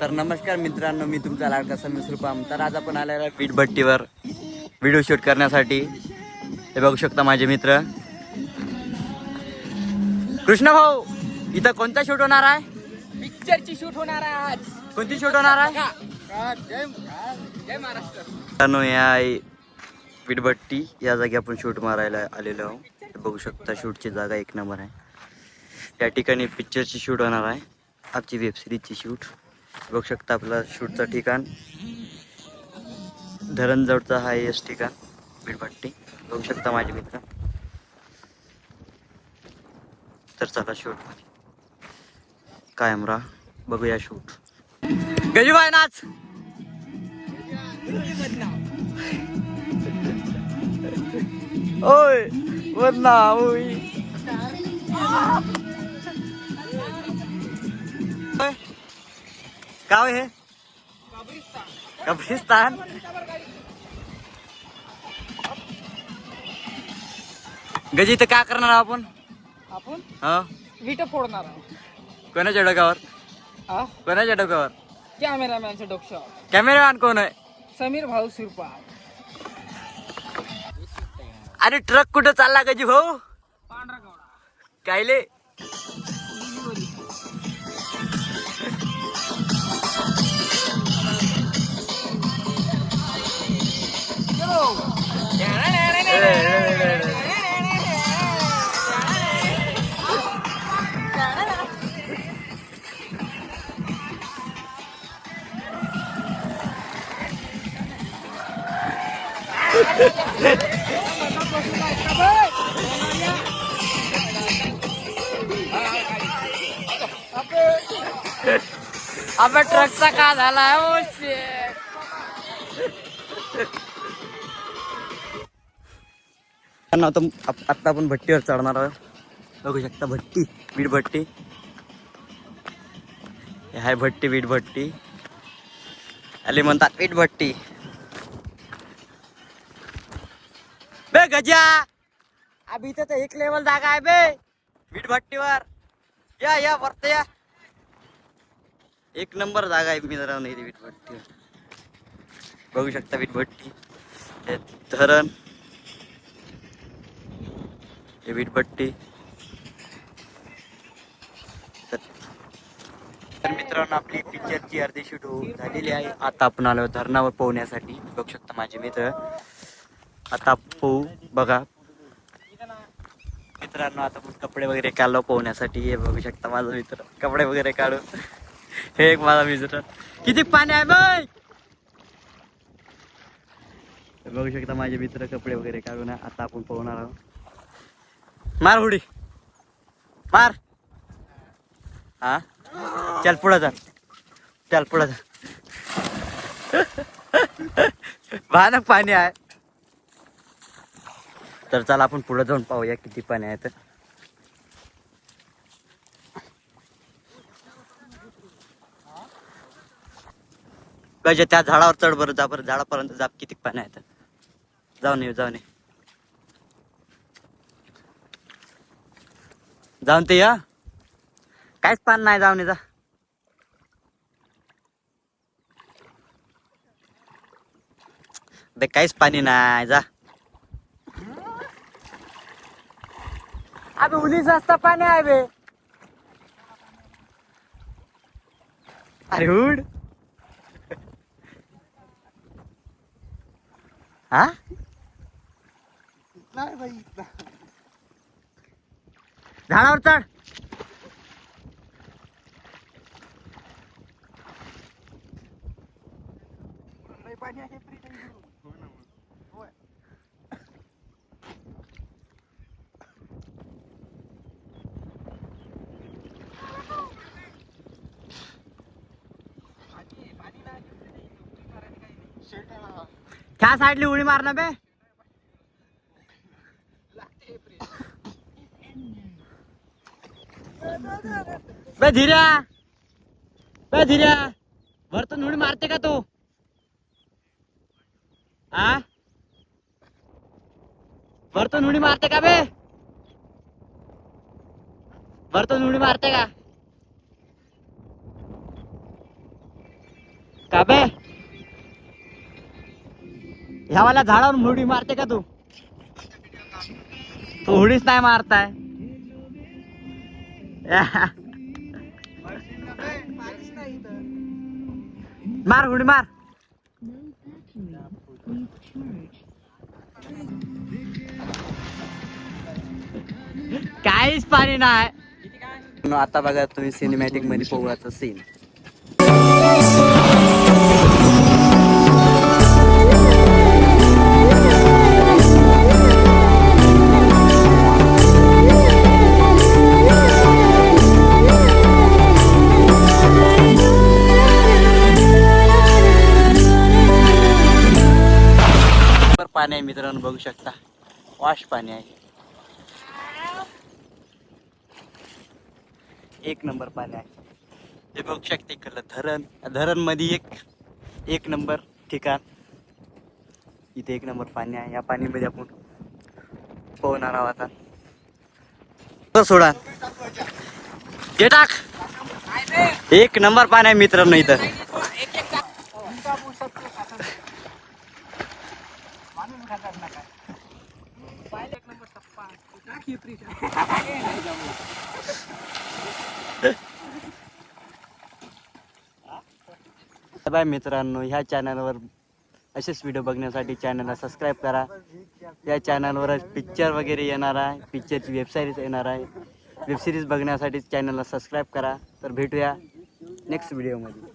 तर नमस्कार मित्रांनो, मी तुमचा लाडका समीर सुरपाम. तर आज आपण आलेला वीट भट्टीवर व्हिडिओ शूट करण्यासाठी. हे बघू शकता माझे मित्र कृष्ण भाऊ. इथं कोणता शूट होणार आहे? पिक्चरची शूट होणार आहे आज. कोणती शूट होणार आहे? जय महाराष्ट्र. मित्रांनो, या वीटभट्टी या जागी आपण शूट मारायला आलेलो आहोत. हे बघू शकता, शूटची जागा एक नंबर आहे. या ठिकाणी पिक्चरची शूट होणार आहे, आमची वेब सिरीजची शूट. बघू शकता आपला शूटचं ठिकाण धरणजवळचा हा हेच ठिकाण वीटभट्टी. बघू शकता माझे मित्र. तर चला शूट मध्ये कायम राहा, बघूया शूट. गजूबाई नाच. ओय वदना ओय गाव हे कब्रिस्तान. गजी तर काय करणार आपण? हा, विट फोडणार आहोत. कोणाच्या डोक्यावर? आ? कोणाच्या डोक्यावर? कॅमेरामॅनचं डोकं. कॅमेरामॅन कोण आहे? समीर भाऊ सुरपा. अरे ट्रक कुठं चालला गजी भाऊ? पांढरा गवडा. कायले? अबे ट्रकचा का झाला? Oh shit. आता आपण भट्टीवर चढणार आहोत. बघू शकता भट्टी, वीट भट्टी. हे आहे भट्टी, वीट भट्टी. आले म्हणतात वीट भट्टी. बे गजा, अब इथे तर एक लेवल जागा आहे बे वीट भट्टीवर. या वरती या. एक नंबर जागा आहे मित्रांनो इथे वीट भट्टी. बघू शकता वीट भट्टी, हे धरण, हे वीट भट्टी. तर मित्रांनो, आपली पिक्चरची अर्धी शूट झालेली आहे. आता आपण आलो धरणावर पोहण्यासाठी. बघू शकता माझे मित्र. आता पोहू बघा मित्रांनो. आता आपण कपडे वगैरे काढलो पोहण्यासाठी. हे बघू शकता माझा मित्र कपडे वगैरे काढून. हे एक माझा मित्र. किती पाणी आहे बाई? बघू शकता माझे मित्र कपडे वगैरे काढून. आता आपण पोहणार आहोत. मार उडी मार. हा, चल पुढे जा, चल पुढे जा. भयानक पाणी आहे. तर चला आपण पुढे जाऊन पाहूया किती पाणी आहे. तर गजा त्या झाडावर चढ बरं, जा बरं झाडापर्यंत जा. किती पाणी आहे तर जाऊन ये, जाऊन ये, जाऊन ते या. काहीच पाणी नाही, जाऊन ये जा. बे काहीच पाणी नाही, जा. अबे उली जास्त पाणी आहे बे. अरे उड. हा नाही भाई. झाडावर चढ. पाणी आहे. त्या साईडली उडी मारना बे. बे धीर्या, बे धीर्या, वरतून उडी मारते का तू? हा, वरतून उडी मारते का बे? वरतून उडी मारते का? का बे ह्या मला झाडावर उडी मारते का तू उडीच नाही मारताय मार उडी मार काहीच पाणी नाही आता बघा तुम्ही सिनेमॅटिक मध्ये पोहाचा सीन पाणी आहे मित्रांनो बघू शकता वॉश पाणी आहे एक नंबर पाणी आहे हे बघू शकते इकडलं धरण मध्ये एक नंबर ठिकाण इथे एक नंबर पाणी आहे या पाणीमध्ये आपण पोहणार आहोत आता सोडा घे टाक एक नंबर पाणी आहे मित्रांनो इथं बाय मित्रांनो ह्या चॅनलवर असेच व्हिडिओ बघण्यासाठी चॅनलला सबस्क्राईब करा या चॅनलवर पिक्चर वगैरे येणार आहे पिक्चरची वेबसिरीज येणार आहे वेबसिरीज बघण्यासाठी चॅनलला सबस्क्राईब करा तर भेटूया नेक्स्ट व्हिडिओमध्ये